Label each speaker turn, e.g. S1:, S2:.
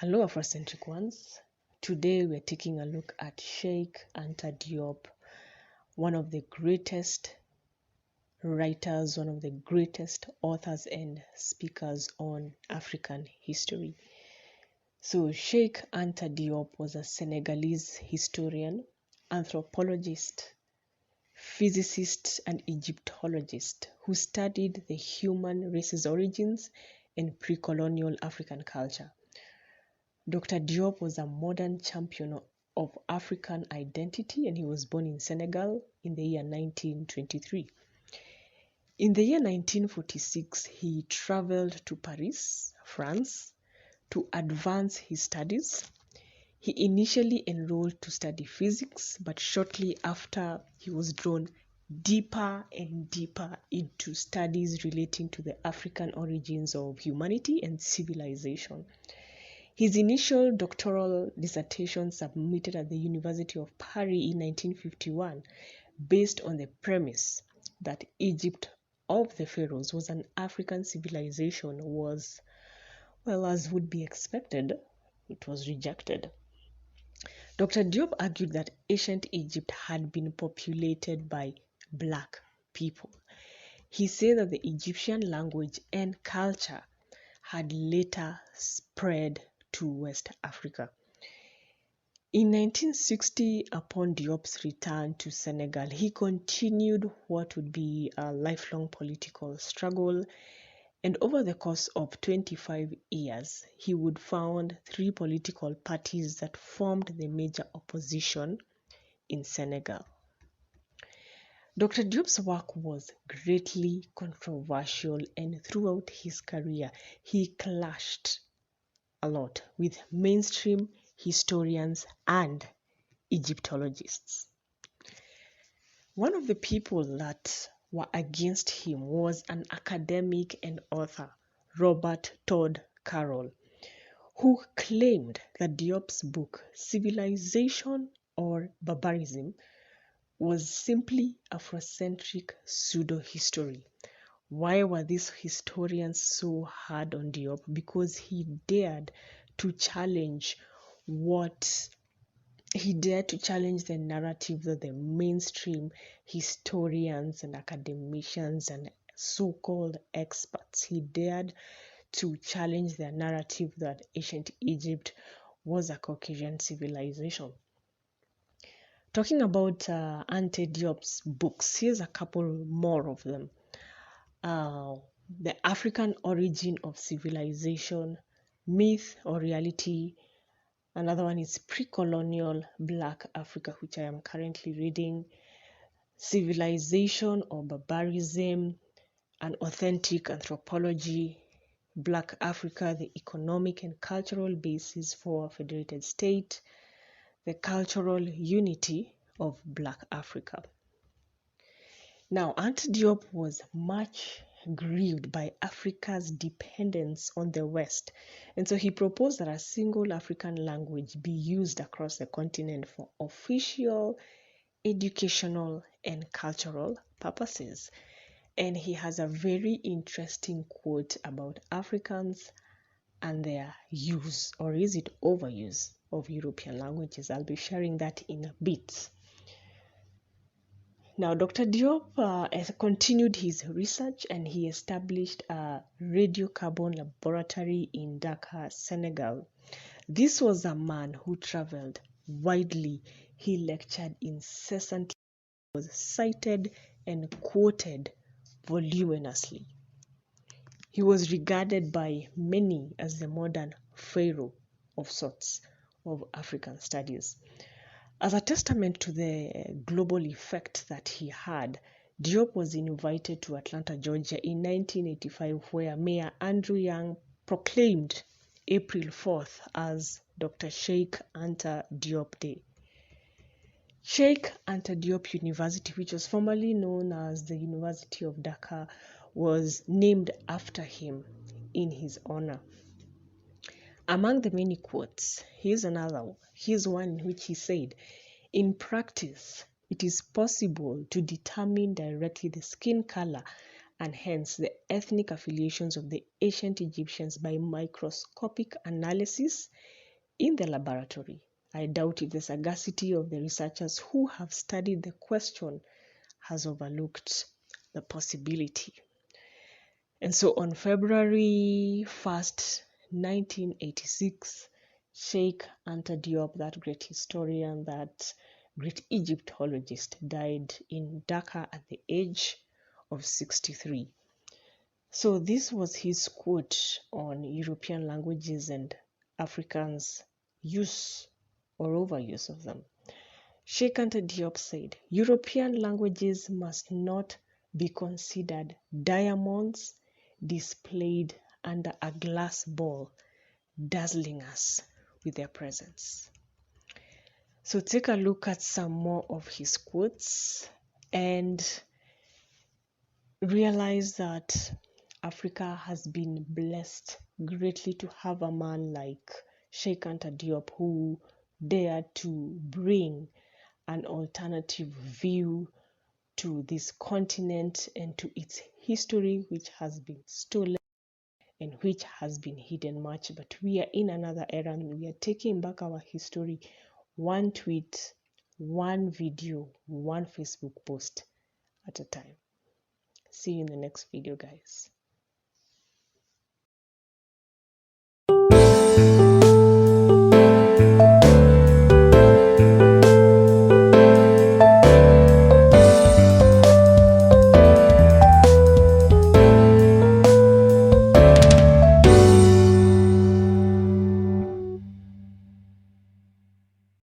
S1: Hello, Afrocentric ones. Today we're taking a look at Cheik Anta Diop, one of the greatest writers, one of the greatest authors and speakers on African history. So Cheik Anta Diop was a Senegalese historian, anthropologist, physicist, and Egyptologist who studied the human race's origins and pre-colonial African culture. Dr. Diop was a modern champion of African identity, and he was born in Senegal in the year 1923. In the year 1946, he traveled to Paris, France, to advance his studies. He initially enrolled to study physics, but shortly after, he was drawn deeper and deeper into studies relating to the African origins of humanity and civilization. His initial doctoral dissertation, submitted at the University of Paris in 1951, based on the premise that Egypt of the pharaohs was an African civilization, was, well, as would be expected, it was rejected. Dr. Diop argued that ancient Egypt had been populated by black people. He said that the Egyptian language and culture had later spread to West Africa. In 1960, upon Diop's return to Senegal, he continued what would be a lifelong political struggle, and over the course of 25 years, he would found 3 political parties that formed the major opposition in Senegal. Dr. Diop's work was greatly controversial, and throughout his career, he clashed a lot with mainstream historians and Egyptologists. One of the people that were against him was an academic and author, Robert Todd Carroll, who claimed that Diop's book, Civilization or Barbarism, was simply Afrocentric pseudo-history. Why were these historians so hard on Diop? Because he dared to challenge the narrative that the mainstream historians and academicians and so-called experts, he dared to challenge their narrative that ancient Egypt was a Caucasian civilization. Talking about AntiDiop's books, here's a couple more of them. The African Origin of Civilization, Myth or Reality. Another one is Pre-Colonial Black Africa, which I am currently reading. Civilization or Barbarism, An Authentic Anthropology, Black Africa, the Economic and Cultural Basis for a Federated State, The Cultural Unity of Black Africa. Now, AntiDiop was much grieved by Africa's dependence on the West, and so he proposed that a single African language be used across the continent for official, educational, and cultural purposes. And he has a very interesting quote about Africans and their use, or is it overuse, of European languages. I'll be sharing that in a bit. Now, Dr. Diop has continued his research, and he established a radiocarbon laboratory in Dakar, Senegal. This was a man who traveled widely. He lectured incessantly, was cited and quoted voluminously. He was regarded by many as the modern pharaoh of sorts of African studies. As a testament to the global effect that he had, Diop was invited to Atlanta, Georgia in 1985, where Mayor Andrew Young proclaimed April 4th as Dr. Cheik Anta Diop Day. Cheik Anta Diop University, which was formerly known as the University of Dakar, was named after him in his honor. Among the many quotes, here's one in which he said, "In practice, it is possible to determine directly the skin color and hence the ethnic affiliations of the ancient Egyptians by microscopic analysis in the laboratory. I doubt if the sagacity of the researchers who have studied the question has overlooked the possibility. And so on February 1st, 1986, Cheik Anta Diop, that great historian, that great Egyptologist, died in Dhaka at the age of 63. So this was his quote on European languages and Africans' use or overuse of them. Cheik Anta Diop said, European languages must not be considered diamonds displayed under a glass ball, dazzling us with their presence. So take a look at some more of his quotes and realize that Africa has been blessed greatly to have a man like Cheik Anta Diop who dared to bring an alternative view to this continent and to its history, which has been stolen and which has been hidden much. But we are in another era and we are taking back our history, one tweet, one video, one Facebook post at a time. See you in the next video, guys.